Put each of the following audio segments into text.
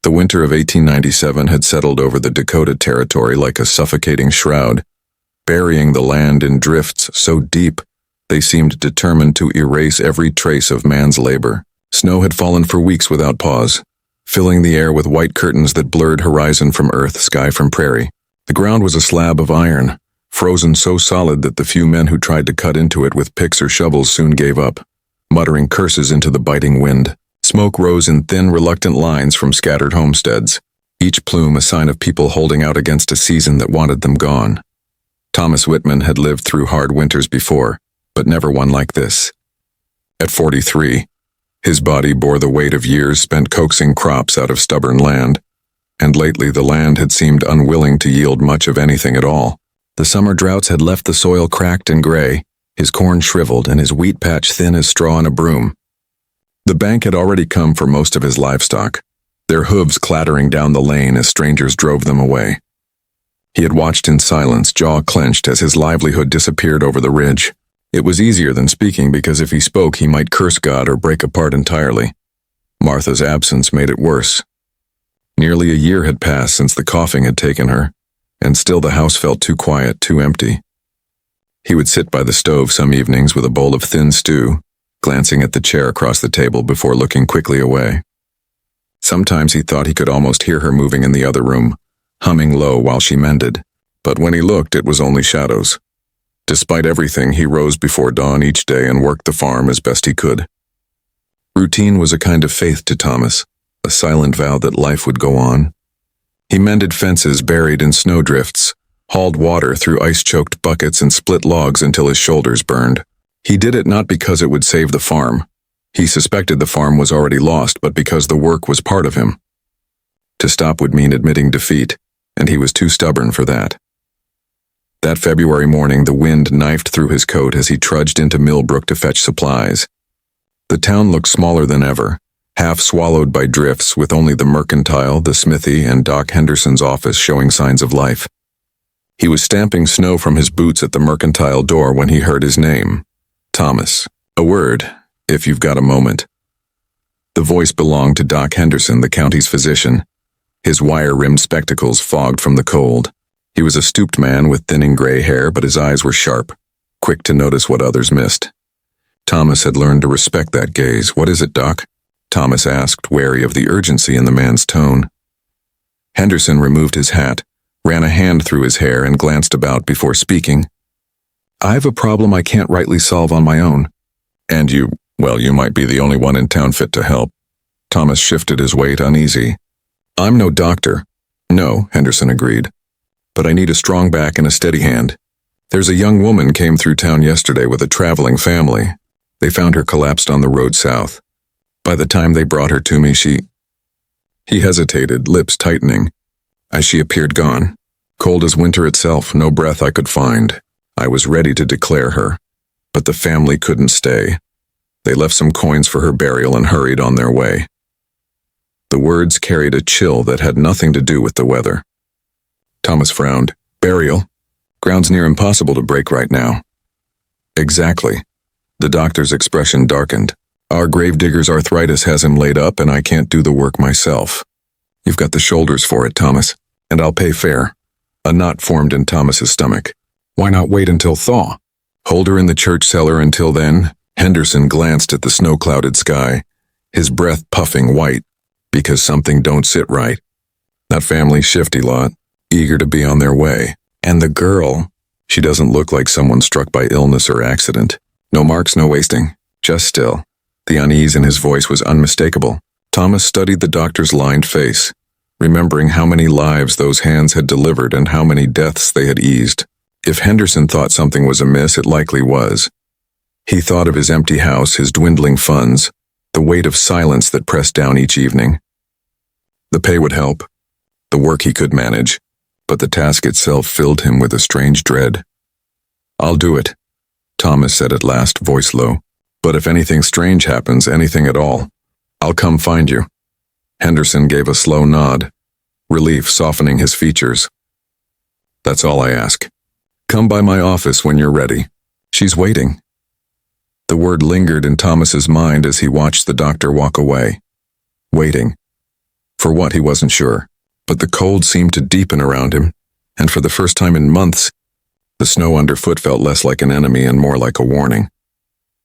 The winter of 1897 had settled over the Dakota territory like a suffocating shroud, burying the land in drifts so deep they seemed determined to erase every trace of man's labor. Snow had fallen for weeks without pause, filling the air with white curtains that blurred horizon from earth, sky from prairie. The ground was a slab of iron, frozen so solid that the few men who tried to cut into it with picks or shovels soon gave up, muttering curses into the biting wind. Smoke rose in thin, reluctant lines from scattered homesteads, each plume a sign of people holding out against a season that wanted them gone. Thomas Wittmann had lived through hard winters before, but never one like this. At 43, his body bore the weight of years spent coaxing crops out of stubborn land, and lately the land had seemed unwilling to yield much of anything at all. The summer droughts had left the soil cracked and gray, his corn shriveled and his wheat patch thin as straw in a broom. The bank had already come for most of his livestock, their hooves clattering down the lane as strangers drove them away. He had watched in silence, jaw clenched, as his livelihood disappeared over the ridge. It was easier than speaking because if he spoke he might curse God or break apart entirely. Martha's absence made it worse. Nearly a year had passed since the coughing had taken her, and still the house felt too quiet, too empty. He would sit by the stove some evenings with a bowl of thin stew, glancing at the chair across the table before looking quickly away. Sometimes he thought he could almost hear her moving in the other room, humming low while she mended, but when he looked it was only shadows. Despite everything, he rose before dawn each day and worked the farm as best he could. Routine was a kind of faith to Thomas, a silent vow that life would go on. He mended fences buried in snowdrifts, hauled water through ice-choked buckets and split logs until his shoulders burned. He did it not because it would save the farm. He suspected the farm was already lost, but because the work was part of him. To stop would mean admitting defeat, and he was too stubborn for that. That February morning, the wind knifed through his coat as he trudged into Millbrook to fetch supplies. The town looked smaller than ever, half swallowed by drifts, with only the mercantile, the smithy, and Doc Henderson's office showing signs of life. He was stamping snow from his boots at the mercantile door when he heard his name. Thomas. A word, if you've got a moment. The voice belonged to Doc Henderson, the county's physician. His wire-rimmed spectacles fogged from the cold. He was a stooped man with thinning gray hair, but his eyes were sharp, quick to notice what others missed. Thomas had learned to respect that gaze. "What is it, Doc?" Thomas asked, wary of the urgency in the man's tone. Henderson removed his hat, ran a hand through his hair, and glanced about before speaking. "I've a problem I can't rightly solve on my own. And you might be the only one in town fit to help." Thomas shifted his weight, uneasy. "I'm no doctor." "No," Henderson agreed. "But I need a strong back and a steady hand. There's a young woman came through town yesterday with a traveling family. They found her collapsed on the road south. By the time they brought her to me, He hesitated, lips tightening, as she appeared gone. Cold as winter itself, no breath I could find. I was ready to declare her, but the family couldn't stay. They left some coins for her burial and hurried on their way." The words carried a chill that had nothing to do with the weather. Thomas frowned. "Burial? Ground's near impossible to break right now." "Exactly." The doctor's expression darkened. "Our gravedigger's arthritis has him laid up, and I can't do the work myself. You've got the shoulders for it, Thomas, and I'll pay fair." A knot formed in Thomas's stomach. "Why not wait until thaw? Hold her in the church cellar until then?" Henderson glanced at the snow-clouded sky, his breath puffing white, "because something don't sit right. That family's shifty lot, eager to be on their way. And the girl, she doesn't look like someone struck by illness or accident. No marks, no wasting, just still." The unease in his voice was unmistakable. Thomas studied the doctor's lined face, remembering how many lives those hands had delivered and how many deaths they had eased. If Henderson thought something was amiss, it likely was. He thought of his empty house, his dwindling funds, the weight of silence that pressed down each evening. The pay would help, the work he could manage, but the task itself filled him with a strange dread. "I'll do it," Thomas said at last, voice low. "But if anything strange happens, anything at all, I'll come find you." Henderson gave a slow nod, relief softening his features. "That's all I ask. Come by my office when you're ready. She's waiting." The word lingered in Thomas's mind as he watched the doctor walk away. Waiting. For what, he wasn't sure. But the cold seemed to deepen around him, and for the first time in months, the snow underfoot felt less like an enemy and more like a warning.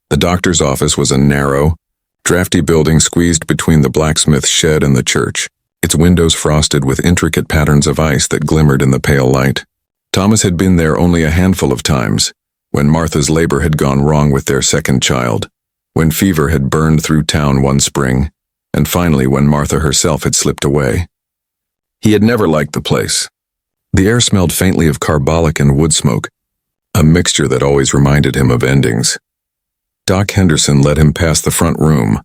The doctor's office was a narrow, drafty building squeezed between the blacksmith's shed and the church, its windows frosted with intricate patterns of ice that glimmered in the pale light. Thomas had been there only a handful of times, when Martha's labor had gone wrong with their second child, when fever had burned through town one spring, and finally when Martha herself had slipped away. He had never liked the place. The air smelled faintly of carbolic and wood smoke, a mixture that always reminded him of endings. Doc Henderson led him past the front room,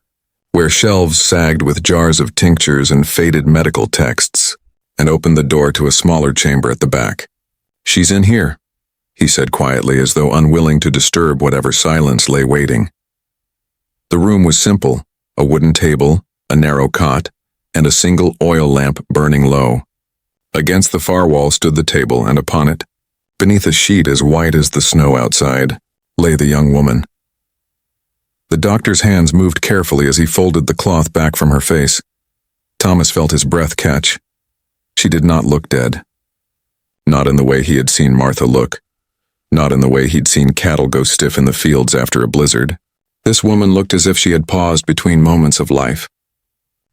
where shelves sagged with jars of tinctures and faded medical texts, and opened the door to a smaller chamber at the back. "She's in here," he said quietly, as though unwilling to disturb whatever silence lay waiting. The room was simple, a wooden table, a narrow cot, and a single oil lamp burning low. Against the far wall stood the table, and upon it, beneath a sheet as white as the snow outside, lay the young woman. The doctor's hands moved carefully as he folded the cloth back from her face. Thomas felt his breath catch. She did not look dead. Not in the way he had seen Martha look. Not in the way he'd seen cattle go stiff in the fields after a blizzard. This woman looked as if she had paused between moments of life.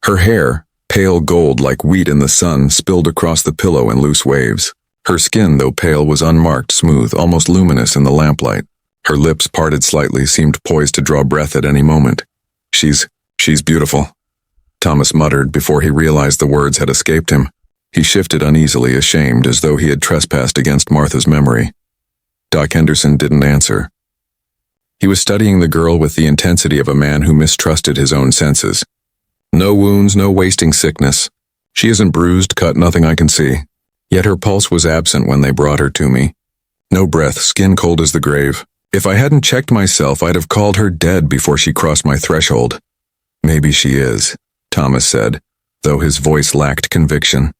Her hair, pale gold like wheat in the sun, spilled across the pillow in loose waves. Her skin, though pale, was unmarked, smooth, almost luminous in the lamplight. Her lips, parted slightly, seemed poised to draw breath at any moment. She's beautiful," Thomas muttered before he realized the words had escaped him. He shifted uneasily, ashamed, as though he had trespassed against Martha's memory. Doc Henderson didn't answer. He was studying the girl with the intensity of a man who mistrusted his own senses. "No wounds, no wasting sickness. She isn't bruised, cut, nothing I can see. Yet her pulse was absent when they brought her to me. No breath, skin cold as the grave. If I hadn't checked myself, I'd have called her dead before she crossed my threshold." "Maybe she is," Thomas said, though his voice lacked conviction.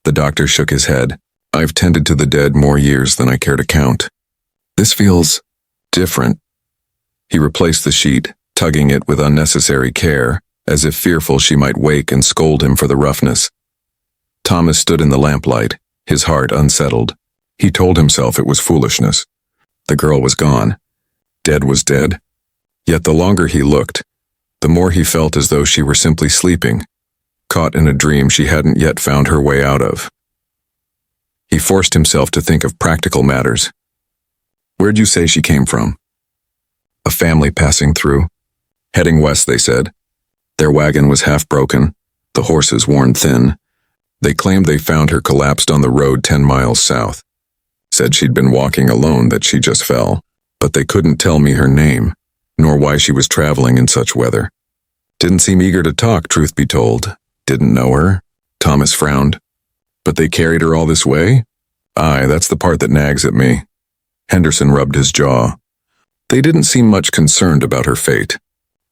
The doctor shook his head. "I've tended to the dead more years than I care to count. This feels different." He replaced the sheet, tugging it with unnecessary care, as if fearful she might wake and scold him for the roughness. Thomas stood in the lamplight, his heart unsettled. He told himself it was foolishness. The girl was gone. Dead was dead. Yet the longer he looked, the more he felt as though she were simply sleeping, caught in a dream she hadn't yet found her way out of. He forced himself to think of practical matters. "Where'd you say she came from?" "A family passing through. Heading west, they said. Their wagon was half broken, the horses worn thin. They claimed they found her collapsed on the road 10 miles south. Said she'd been walking alone, that she just fell. But they couldn't tell me her name, nor why she was traveling in such weather. Didn't seem eager to talk, truth be told. Didn't know her." Thomas frowned. "But they carried her all this way?" "Aye, that's the part that nags at me." Henderson rubbed his jaw. "They didn't seem much concerned about her fate.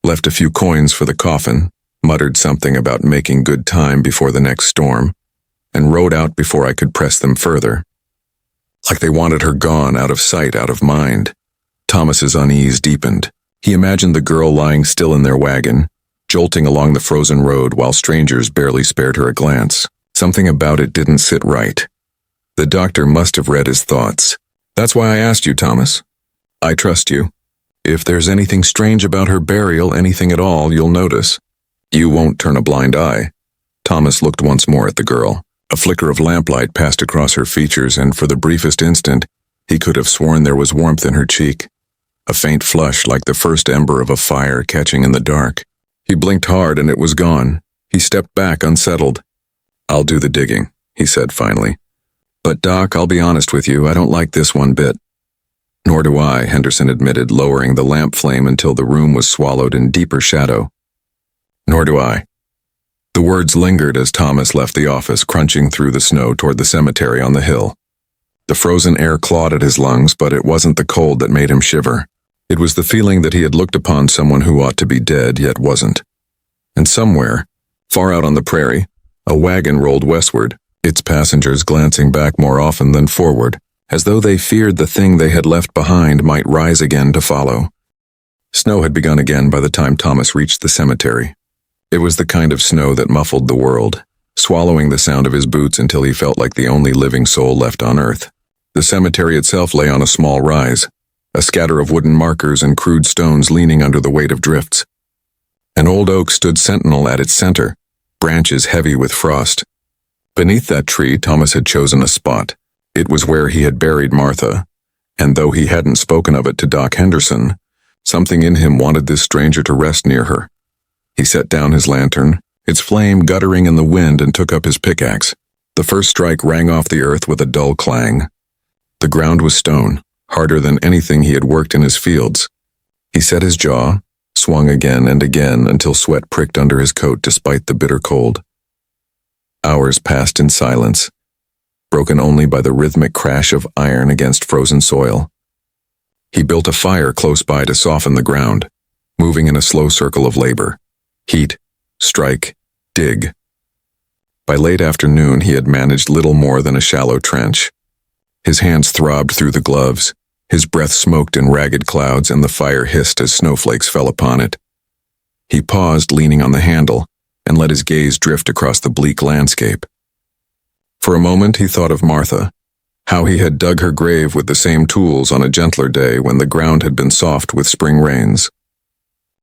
Left a few coins for the coffin, muttered something about making good time before the next storm, and rode out before I could press them further. Like they wanted her gone, out of sight, out of mind." Thomas's unease deepened. He imagined the girl lying still in their wagon, jolting along the frozen road while strangers barely spared her a glance. Something about it didn't sit right. The doctor must have read his thoughts. "That's why I asked you, Thomas. I trust you. If there's anything strange about her burial, anything at all, you'll notice. You won't turn a blind eye." Thomas looked once more at the girl. A flicker of lamplight passed across her features, and for the briefest instant, he could have sworn there was warmth in her cheek, a faint flush like the first ember of a fire catching in the dark. He blinked hard and it was gone. He stepped back, unsettled. "I'll do the digging," he said finally. "But Doc, I'll be honest with you, I don't like this one bit." "Nor do I," Henderson admitted, lowering the lamp flame until the room was swallowed in deeper shadow. "Nor do I." The words lingered as Thomas left the office, crunching through the snow toward the cemetery on the hill. The frozen air clawed at his lungs, but it wasn't the cold that made him shiver. It was the feeling that he had looked upon someone who ought to be dead, yet wasn't. And somewhere, far out on the prairie, a wagon rolled westward, its passengers glancing back more often than forward, as though they feared the thing they had left behind might rise again to follow. Snow had begun again by the time Thomas reached the cemetery. It was the kind of snow that muffled the world, swallowing the sound of his boots until he felt like the only living soul left on earth. The cemetery itself lay on a small rise, a scatter of wooden markers and crude stones leaning under the weight of drifts. An old oak stood sentinel at its center, branches heavy with frost. Beneath that tree, Thomas had chosen a spot. It was where he had buried Martha, and though he hadn't spoken of it to Doc Henderson, something in him wanted this stranger to rest near her. He set down his lantern, its flame guttering in the wind, and took up his pickaxe. The first strike rang off the earth with a dull clang. The ground was stone, harder than anything he had worked in his fields. He set his jaw, swung again and again until sweat pricked under his coat despite the bitter cold. Hours passed in silence, broken only by the rhythmic crash of iron against frozen soil. He built a fire close by to soften the ground, moving in a slow circle of labor. Heat, strike, dig. By late afternoon, he had managed little more than a shallow trench. His hands throbbed through the gloves, his breath smoked in ragged clouds, and the fire hissed as snowflakes fell upon it. He paused, leaning on the handle, and let his gaze drift across the bleak landscape. For a moment he thought of Martha, how he had dug her grave with the same tools on a gentler day when the ground had been soft with spring rains.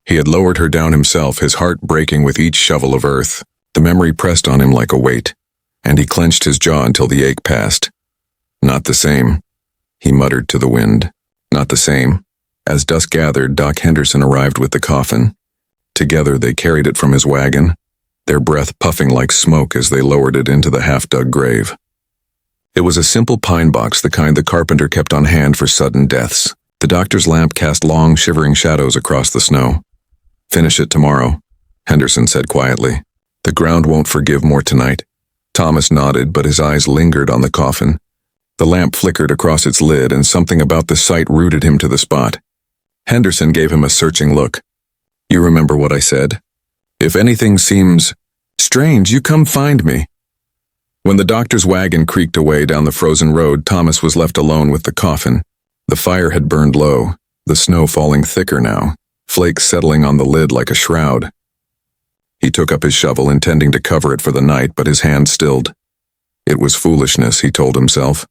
He had lowered her down himself, his heart breaking with each shovel of earth. The memory pressed on him like a weight, and he clenched his jaw until the ache passed. Not the same, he muttered to the wind. Not the same. As dusk gathered, Doc Henderson arrived with the coffin. Together they carried it from his wagon, their breath puffing like smoke as they lowered it into the half-dug grave. It was a simple pine box, the kind the carpenter kept on hand for sudden deaths. The doctor's lamp cast long, shivering shadows across the snow. "Finish it tomorrow," Henderson said quietly. "The ground won't forgive more tonight." Thomas nodded, but his eyes lingered on the coffin. The lamp flickered across its lid, and something about the sight rooted him to the spot. Henderson gave him a searching look. "You remember what I said? If anything seems strange, you come find me." When the doctor's wagon creaked away down the frozen road, Thomas was left alone with the coffin. The fire had burned low, the snow falling thicker now, flakes settling on the lid like a shroud. He took up his shovel, intending to cover it for the night, but his hand stilled. It was foolishness, he told himself.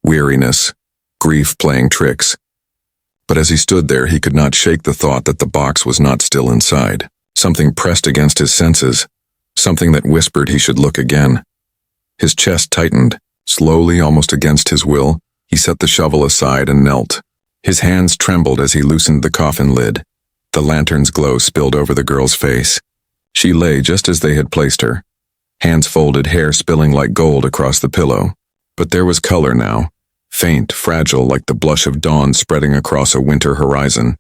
Weariness, grief playing tricks. But as he stood there, he could not shake the thought that the box was not still inside. Something pressed against his senses, something that whispered he should look again. His chest tightened. Slowly, almost against his will, he set the shovel aside and knelt. His hands trembled as he loosened the coffin lid. The lantern's glow spilled over the girl's face. She lay just as they had placed her, hands folded, hair spilling like gold across the pillow. But there was color now, faint, fragile, like the blush of dawn spreading across a winter horizon.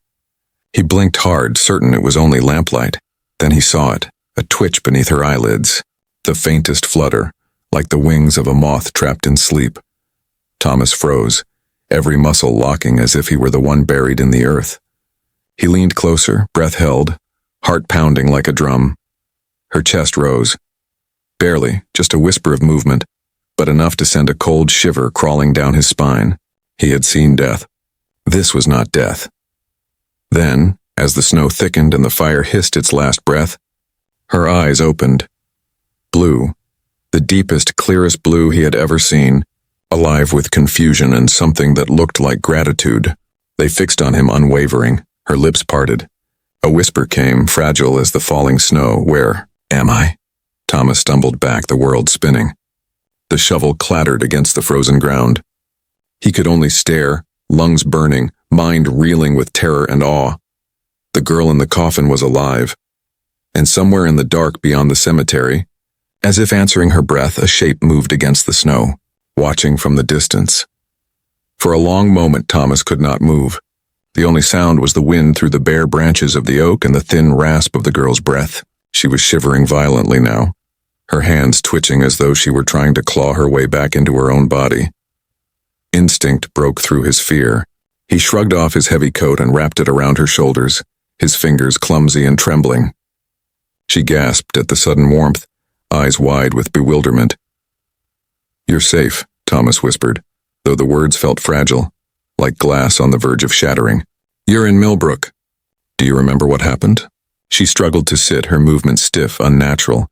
He blinked hard, certain it was only lamplight. Then he saw it, a twitch beneath her eyelids, the faintest flutter, like the wings of a moth trapped in sleep. Thomas froze, every muscle locking as if he were the one buried in the earth. He leaned closer, breath held, heart pounding like a drum. Her chest rose. Barely, just a whisper of movement, but enough to send a cold shiver crawling down his spine. He had seen death. This was not death. Then, as the snow thickened and the fire hissed its last breath, her eyes opened. Blue, the deepest, clearest blue he had ever seen, alive with confusion and something that looked like gratitude. They fixed on him unwavering, her lips parted. A whisper came, fragile as the falling snow. "Where am I?" Thomas stumbled back, the world spinning. The shovel clattered against the frozen ground. He could only stare, lungs burning, mind reeling with terror and awe. The girl in the coffin was alive, and somewhere in the dark beyond the cemetery, as if answering her breath, a shape moved against the snow, watching from the distance. For a long moment Thomas could not move. The only sound was the wind through the bare branches of the oak and the thin rasp of the girl's breath. She was shivering violently now, her hands twitching as though she were trying to claw her way back into her own body. Instinct broke through his fear. He shrugged off his heavy coat and wrapped it around her shoulders, his fingers clumsy and trembling. She gasped at the sudden warmth, eyes wide with bewilderment. "You're safe," Thomas whispered, though the words felt fragile, like glass on the verge of shattering. "You're in Millbrook. Do you remember what happened?" She struggled to sit, her movement stiff, unnatural,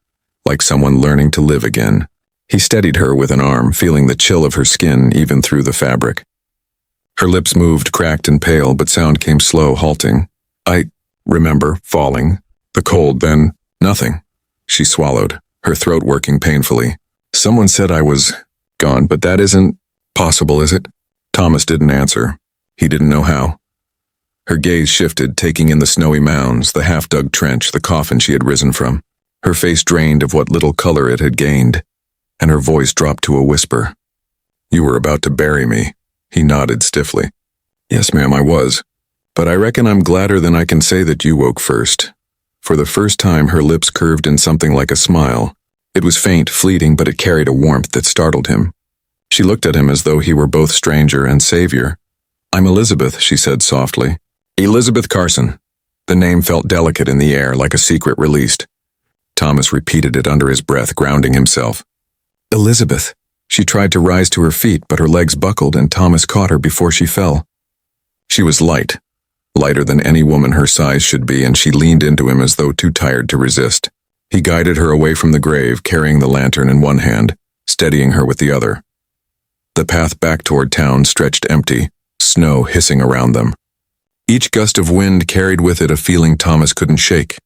like someone learning to live again. He steadied her with an arm, feeling the chill of her skin even through the fabric. Her lips moved, cracked and pale, but sound came slow, halting. I remember falling. The cold, then nothing. She swallowed, her throat working painfully. Someone said I was gone, but that isn't possible, is it? Thomas didn't answer. He didn't know how. Her gaze shifted, taking in the snowy mounds, the half-dug trench, the coffin she had risen from. Her face drained of what little color it had gained, and her voice dropped to a whisper. You were about to bury me. He nodded stiffly. Yes, ma'am, I was. But I reckon I'm gladder than I can say that you woke first. For the first time, her lips curved in something like a smile. It was faint, fleeting, but it carried a warmth that startled him. She looked at him as though he were both stranger and savior. I'm Elizabeth, she said softly. Elizabeth Carson. The name felt delicate in the air, like a secret released. Thomas repeated it under his breath, grounding himself. Elizabeth. She tried to rise to her feet, but her legs buckled and Thomas caught her before she fell. She was light, lighter than any woman her size should be, and she leaned into him as though too tired to resist. He guided her away from the grave, carrying the lantern in one hand, steadying her with the other. The path back toward town stretched empty, snow hissing around them. Each gust of wind carried with it a feeling Thomas couldn't shake,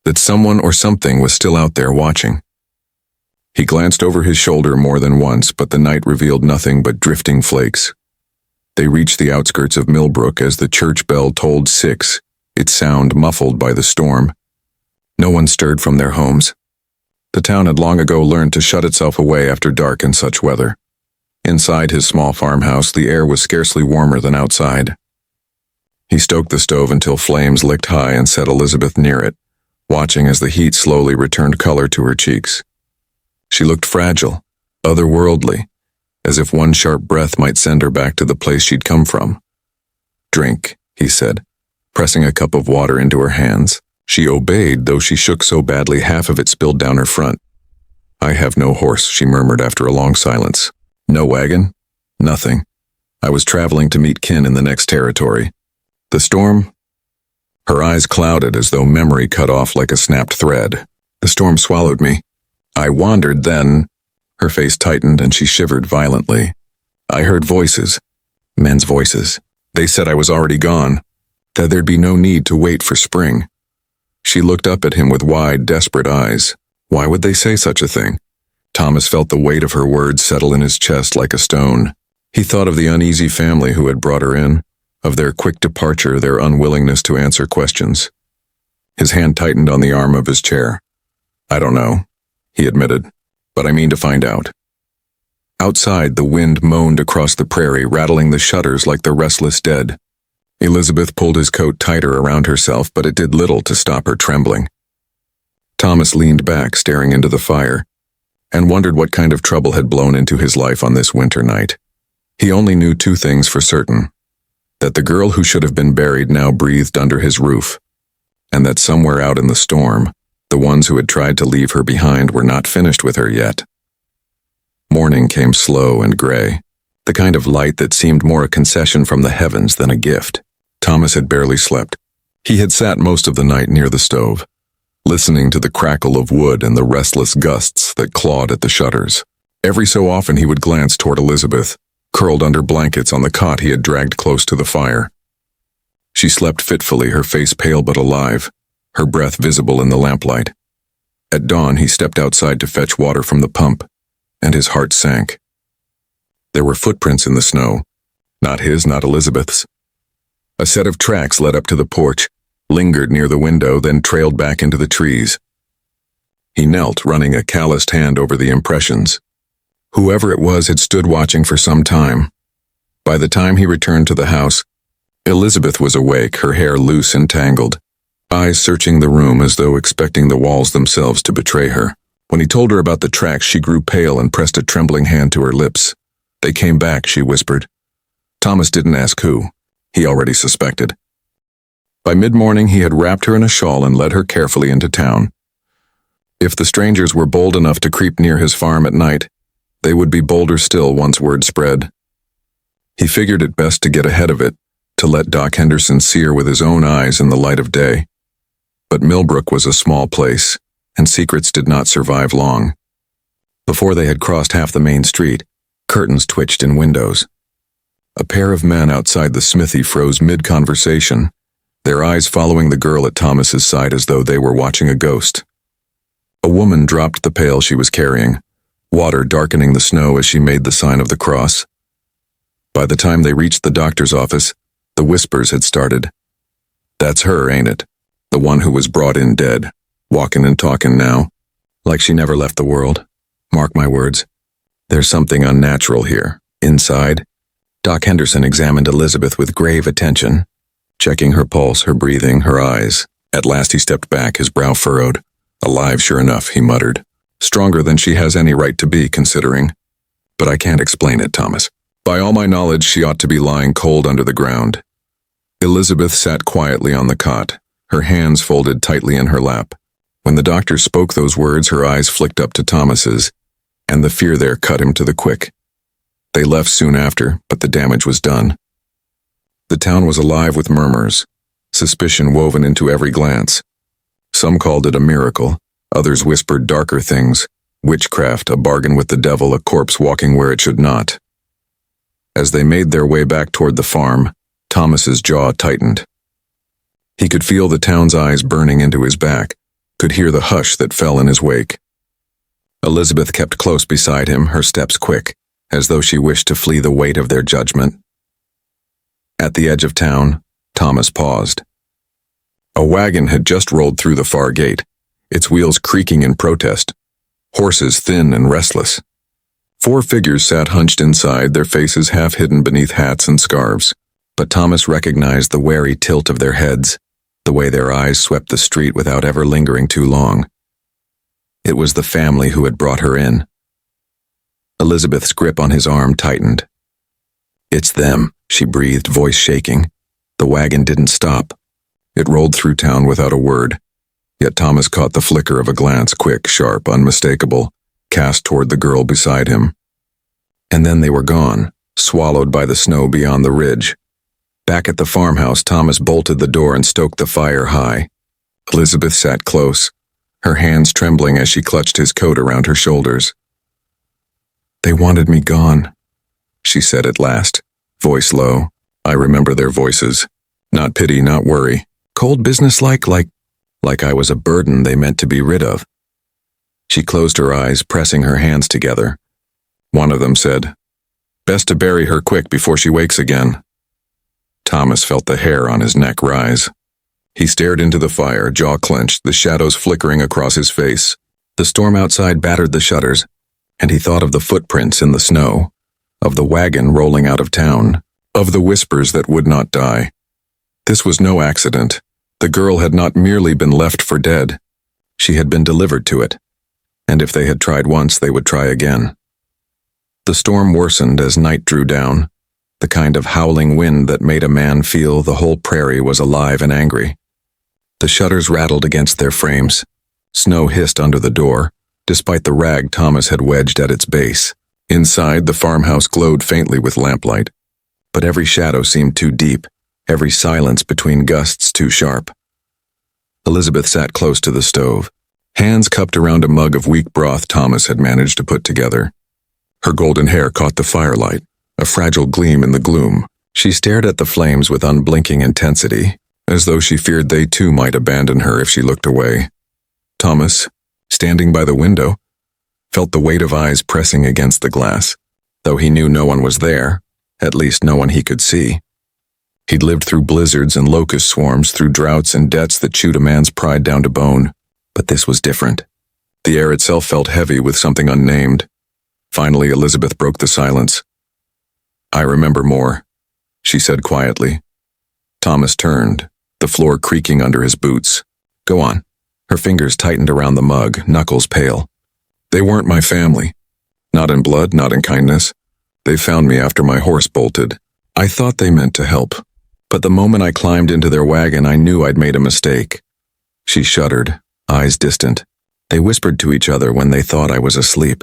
that someone or something was still out there watching. He glanced over his shoulder more than once, but the night revealed nothing but drifting flakes. They reached the outskirts of Millbrook as the church bell tolled 6, its sound muffled by the storm. No one stirred from their homes. The town had long ago learned to shut itself away after dark in such weather. Inside his small farmhouse, the air was scarcely warmer than outside. He stoked the stove until flames licked high and set Elizabeth near it, watching as the heat slowly returned color to her cheeks. She looked fragile, otherworldly, as if one sharp breath might send her back to the place she'd come from. Drink, he said, pressing a cup of water into her hands. She obeyed, though she shook so badly half of it spilled down her front. I have no horse, she murmured after a long silence. No wagon? Nothing. I was traveling to meet kin in the next territory. The storm? Her eyes clouded as though memory cut off like a snapped thread. The storm swallowed me. I wandered then. Her face tightened and she shivered violently. I heard voices. Men's voices. They said I was already gone, that there'd be no need to wait for spring. She looked up at him with wide, desperate eyes. Why would they say such a thing? Thomas felt the weight of her words settle in his chest like a stone. He thought of the uneasy family who had brought her in, of their quick departure, their unwillingness to answer questions. His hand tightened on the arm of his chair. I don't know, he admitted, but I mean to find out. Outside, the wind moaned across the prairie, rattling the shutters like the restless dead. Elizabeth pulled his coat tighter around herself, but it did little to stop her trembling. Thomas leaned back, staring into the fire, and wondered what kind of trouble had blown into his life on this winter night. He only knew 2 things for certain: that the girl who should have been buried now breathed under his roof, and that somewhere out in the storm, the ones who had tried to leave her behind were not finished with her yet. Morning came slow and gray, the kind of light that seemed more a concession from the heavens than a gift. Thomas had barely slept. He had sat most of the night near the stove, listening to the crackle of wood and the restless gusts that clawed at the shutters. Every so often he would glance toward Elizabeth, curled under blankets on the cot he had dragged close to the fire. She slept fitfully, her face pale but alive, her breath visible in the lamplight. At dawn he stepped outside to fetch water from the pump, and his heart sank. There were footprints in the snow, not his, not Elizabeth's. A set of tracks led up to the porch, lingered near the window, then trailed back into the trees. He knelt, running a calloused hand over the impressions. Whoever it was had stood watching for some time. By the time he returned to the house, Elizabeth was awake, her hair loose and tangled, eyes searching the room as though expecting the walls themselves to betray her. When he told her about the tracks, she grew pale and pressed a trembling hand to her lips. They came back, she whispered. Thomas didn't ask who. He already suspected. By mid-morning, he had wrapped her in a shawl and led her carefully into town. If the strangers were bold enough to creep near his farm at night, they would be bolder still once word spread. He figured it best to get ahead of it, to let Doc Henderson see her with his own eyes in the light of day. But Millbrook was a small place, and secrets did not survive long. Before they had crossed half the main street, curtains twitched in windows. A pair of men outside the smithy froze mid-conversation, their eyes following the girl at Thomas's side as though they were watching a ghost. A woman dropped the pail she was carrying, water darkening the snow as she made the sign of the cross. By the time they reached the doctor's office, the whispers had started. "That's her, ain't it? The one who was brought in dead, walking and talking now, like she never left the world. Mark my words. There's something unnatural here, inside." Doc Henderson examined Elizabeth with grave attention, checking her pulse, her breathing, her eyes. At last he stepped back, his brow furrowed. "Alive, sure enough," he muttered. "Stronger than she has any right to be, considering. But I can't explain it, Thomas. By all my knowledge, she ought to be lying cold under the ground." Elizabeth sat quietly on the cot, her hands folded tightly in her lap. When the doctor spoke those words, her eyes flicked up to Thomas's, and the fear there cut him to the quick. They left soon after, but the damage was done. The town was alive with murmurs, suspicion woven into every glance. Some called it a miracle, others whispered darker things, witchcraft, a bargain with the devil, a corpse walking where it should not. As they made their way back toward the farm, Thomas's jaw tightened. He could feel the town's eyes burning into his back, could hear the hush that fell in his wake. Elizabeth kept close beside him, her steps quick, as though she wished to flee the weight of their judgment. At the edge of town, Thomas paused. A wagon had just rolled through the far gate, its wheels creaking in protest, horses thin and restless. 4 figures sat hunched inside, their faces half hidden beneath hats and scarves. But Thomas recognized the wary tilt of their heads, the way their eyes swept the street without ever lingering too long. It was the family who had brought her in. Elizabeth's grip on his arm tightened. "It's them," she breathed, voice shaking. The wagon didn't stop. It rolled through town without a word, yet Thomas caught the flicker of a glance, quick, sharp, unmistakable, cast toward the girl beside him. And then they were gone, swallowed by the snow beyond the ridge. Back at the farmhouse, Thomas bolted the door and stoked the fire high. Elizabeth sat close, her hands trembling as she clutched his coat around her shoulders. "They wanted me gone," she said at last, voice low. I remember their voices. Not pity, not worry. Cold businesslike, like I was a burden they meant to be rid of. She closed her eyes, pressing her hands together. One of them said, "Best to bury her quick before she wakes again." Thomas felt the hair on his neck rise. He stared into the fire, jaw clenched, the shadows flickering across his face. The storm outside battered the shutters, and he thought of the footprints in the snow, of the wagon rolling out of town, of the whispers that would not die. This was no accident. The girl had not merely been left for dead. She had been delivered to it, and if they had tried once, they would try again. The storm worsened as night drew down, the kind of howling wind that made a man feel the whole prairie was alive and angry. The shutters rattled against their frames. Snow hissed under the door, despite the rag Thomas had wedged at its base. Inside, the farmhouse glowed faintly with lamplight, but every shadow seemed too deep, every silence between gusts too sharp. Elizabeth sat close to the stove, hands cupped around a mug of weak broth Thomas had managed to put together. Her golden hair caught the firelight, a fragile gleam in the gloom. She stared at the flames with unblinking intensity, as though she feared they too might abandon her if she looked away. Thomas, standing by the window, felt the weight of eyes pressing against the glass, though he knew no one was there, at least no one he could see. He'd lived through blizzards and locust swarms, through droughts and debts that chewed a man's pride down to bone, but this was different. The air itself felt heavy with something unnamed. Finally, Elizabeth broke the silence. "I remember more," she said quietly. Thomas turned, the floor creaking under his boots. "Go on." Her fingers tightened around the mug, knuckles pale. "They weren't my family. Not in blood, not in kindness. They found me after my horse bolted. I thought they meant to help. But the moment I climbed into their wagon, I knew I'd made a mistake." She shuddered, eyes distant. They whispered to each other when they thought I was asleep.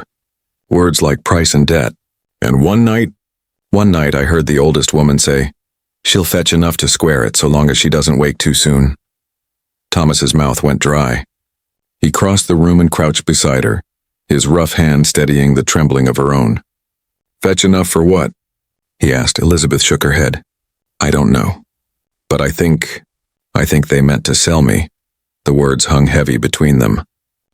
Words like price and debt. And one night I heard the oldest woman say, "She'll fetch enough to square it so long as she doesn't wake too soon." Thomas's mouth went dry. He crossed the room and crouched beside her, his rough hand steadying the trembling of her own. "Fetch enough for what?" he asked. Elizabeth shook her head. "I don't know. But I think they meant to sell me." The words hung heavy between them.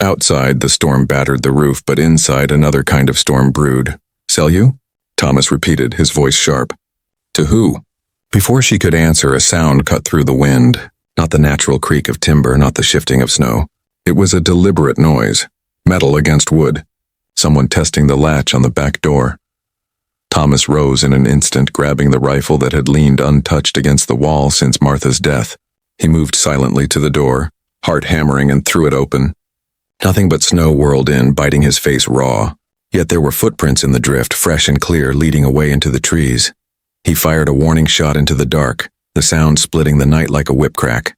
Outside, the storm battered the roof, but inside, another kind of storm brewed. "Sell you?" Thomas repeated, his voice sharp. "To who?" Before she could answer, a sound cut through the wind. Not the natural creak of timber, not the shifting of snow. It was a deliberate noise, metal against wood, someone testing the latch on the back door. Thomas rose in an instant, grabbing the rifle that had leaned untouched against the wall since Martha's death. He moved silently to the door, heart hammering, and threw it open. Nothing but snow whirled in, biting his face raw. Yet there were footprints in the drift, fresh and clear, leading away into the trees. He fired a warning shot into the dark, the sound splitting the night like a whip crack.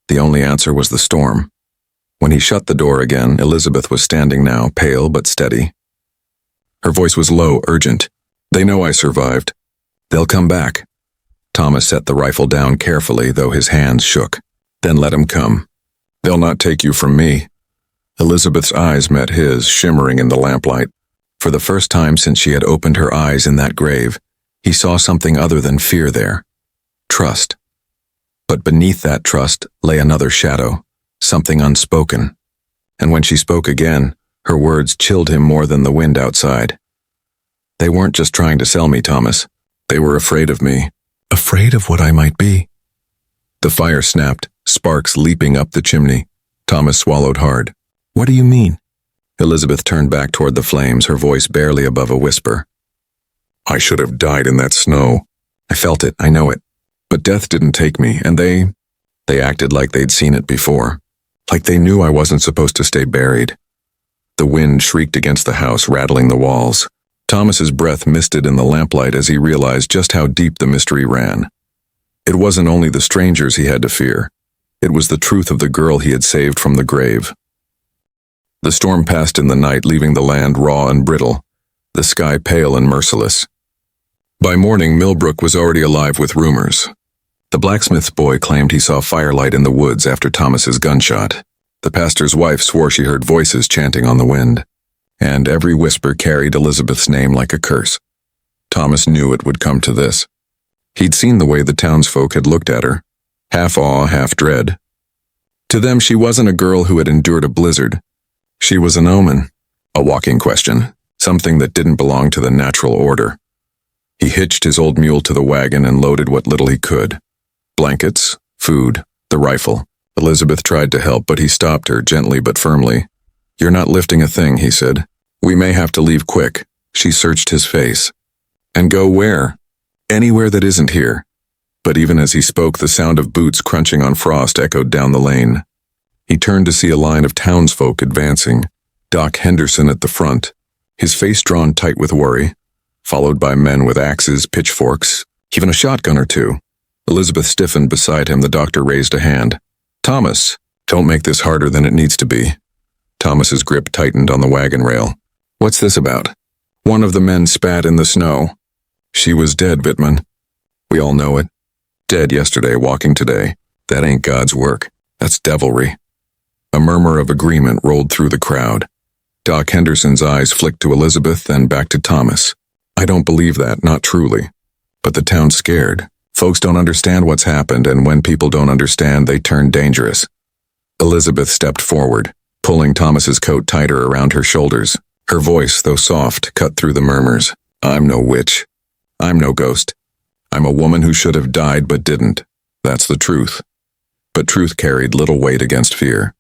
The only answer was the storm. When he shut the door again, Elizabeth was standing now, pale but steady. Her voice was low, urgent. "They know I survived. They'll come back." Thomas set the rifle down carefully, though his hands shook. "Then let 'em come. They'll not take you from me." Elizabeth's eyes met his, shimmering in the lamplight. For the first time since she had opened her eyes in that grave, he saw something other than fear there. Trust. But beneath that trust lay another shadow, something unspoken. And when she spoke again, her words chilled him more than the wind outside. "They weren't just trying to sell me, Thomas. They were afraid of me. Afraid of what I might be." The fire snapped, sparks leaping up the chimney. Thomas swallowed hard. "What do you mean?" Elizabeth turned back toward the flames, her voice barely above a whisper. "I should have died in that snow. I felt it, I know it. But death didn't take me, and they acted like they'd seen it before. Like they knew I wasn't supposed to stay buried." The wind shrieked against the house, rattling the walls. Thomas's breath misted in the lamplight as he realized just how deep the mystery ran. It wasn't only the strangers he had to fear. It was the truth of the girl he had saved from the grave. The storm passed in the night, leaving the land raw and brittle, the sky pale and merciless. By morning, Millbrook was already alive with rumors. The blacksmith's boy claimed he saw firelight in the woods after Thomas's gunshot. The pastor's wife swore she heard voices chanting on the wind. And every whisper carried Elizabeth's name like a curse. Thomas knew it would come to this. He'd seen the way the townsfolk had looked at her, half awe, half dread. To them, she wasn't a girl who had endured a blizzard. She was an omen, a walking question, something that didn't belong to the natural order. He hitched his old mule to the wagon and loaded what little he could. Blankets, food, the rifle. Elizabeth tried to help, but he stopped her, gently but firmly. "You're not lifting a thing," he said. "We may have to leave quick." She searched his face. "And go where?" "Anywhere that isn't here." But even as he spoke, the sound of boots crunching on frost echoed down the lane. He turned to see a line of townsfolk advancing, Doc Henderson at the front, his face drawn tight with worry, followed by men with axes, pitchforks, even a shotgun or two. Elizabeth stiffened beside him. The doctor raised a hand. "Thomas, don't make this harder than it needs to be." Thomas's grip tightened on the wagon rail. "What's this about?" One of the men spat in the snow. "She was dead, Wittmann. We all know it. Dead yesterday, walking today. That ain't God's work. That's devilry." A murmur of agreement rolled through the crowd. Doc Henderson's eyes flicked to Elizabeth, then back to Thomas. "I don't believe that, not truly. But the town's scared. Folks don't understand what's happened, and when people don't understand, they turn dangerous." Elizabeth stepped forward, pulling Thomas's coat tighter around her shoulders. Her voice, though soft, cut through the murmurs. "I'm no witch. I'm no ghost. I'm a woman who should have died but didn't. That's the truth." But truth carried little weight against fear.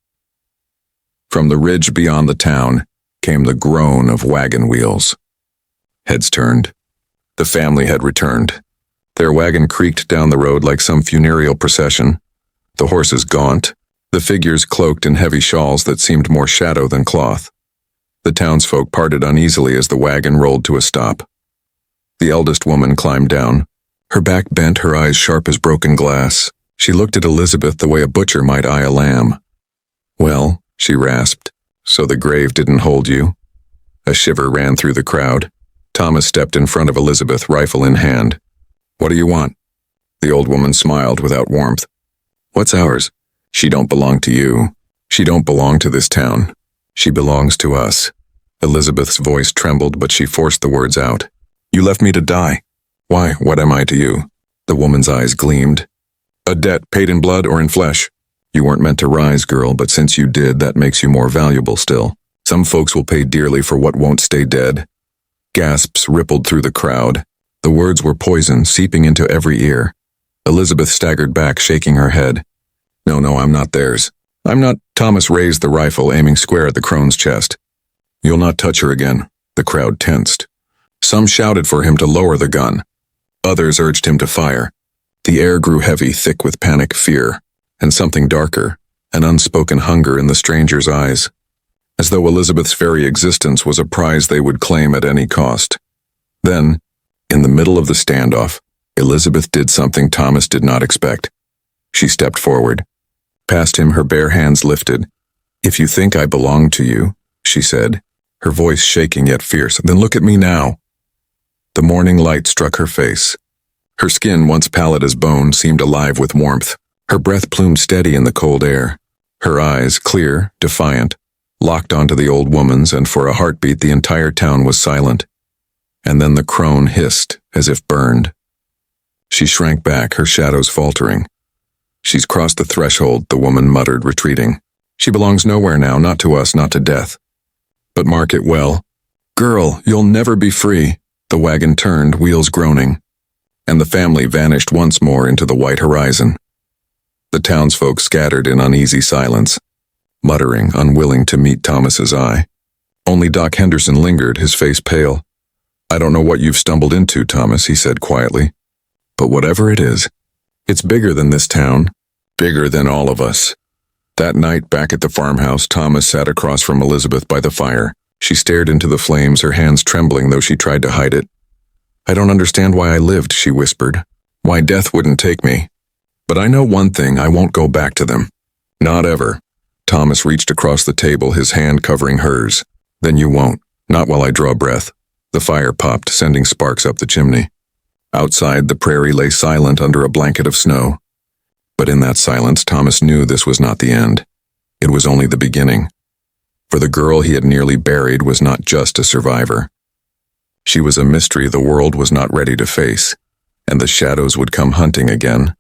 From the ridge beyond the town came the groan of wagon wheels. Heads turned. The family had returned. Their wagon creaked down the road like some funereal procession. The horses gaunt, the figures cloaked in heavy shawls that seemed more shadow than cloth. The townsfolk parted uneasily as the wagon rolled to a stop. The eldest woman climbed down, her back bent, her eyes sharp as broken glass. She looked at Elizabeth the way a butcher might eye a lamb. "Well," she rasped, "so the grave didn't hold you?" A shiver ran through the crowd. Thomas stepped in front of Elizabeth, rifle in hand. "What do you want?" The old woman smiled without warmth. "What's ours? She don't belong to you. She don't belong to this town. She belongs to us. Elizabeth's voice trembled, but she forced the words out. You left me to die. Why, what am I to you? The woman's eyes gleamed. A debt paid in blood or in flesh. You weren't meant to rise, girl, but since you did, that makes you more valuable still. Some folks will pay dearly for what won't stay dead. Gasps rippled through the crowd. The words were poison, seeping into every ear. Elizabeth staggered back, shaking her head. No, I'm not theirs. I'm not. Thomas raised the rifle, aiming square at the crone's chest. You'll not touch her again. The crowd tensed. Some shouted for him to lower the gun. Others urged him to fire. The air grew heavy, thick with panic, fear, and something darker, an unspoken hunger in the stranger's eyes, as though Elizabeth's very existence was a prize they would claim at any cost. Then, in the middle of the standoff, Elizabeth did something Thomas did not expect. She stepped forward. Past him, her bare hands lifted. If you think I belong to you, she said, her voice shaking yet fierce, then look at me now. The morning light struck her face. Her skin, once pallid as bone, seemed alive with warmth. Her breath plumed steady in the cold air. Her eyes, clear, defiant, locked onto the old woman's, and for a heartbeat the entire town was silent. And then the crone hissed, as if burned. She shrank back, her shadows faltering. She's crossed the threshold, the woman muttered, retreating. She belongs nowhere now, not to us, not to death. But mark it well. Girl, you'll never be free. The wagon turned, wheels groaning, and the family vanished once more into the white horizon. The townsfolk scattered in uneasy silence, muttering, unwilling to meet Thomas's eye. Only Doc Henderson lingered, his face pale. I don't know what you've stumbled into, Thomas, he said quietly. But whatever it is, it's bigger than this town, bigger than all of us. That night, back at the farmhouse, Thomas sat across from Elizabeth by the fire. She stared into the flames, her hands trembling though she tried to hide it. I don't understand why I lived, she whispered. Why death wouldn't take me. But I know one thing, I won't go back to them. Not ever. Thomas reached across the table, his hand covering hers. Then you won't. Not while I draw breath. The fire popped, sending sparks up the chimney. Outside, the prairie lay silent under a blanket of snow. But in that silence, Thomas knew this was not the end. It was only the beginning. For the girl he had nearly buried was not just a survivor. She was a mystery the world was not ready to face, and the shadows would come hunting again,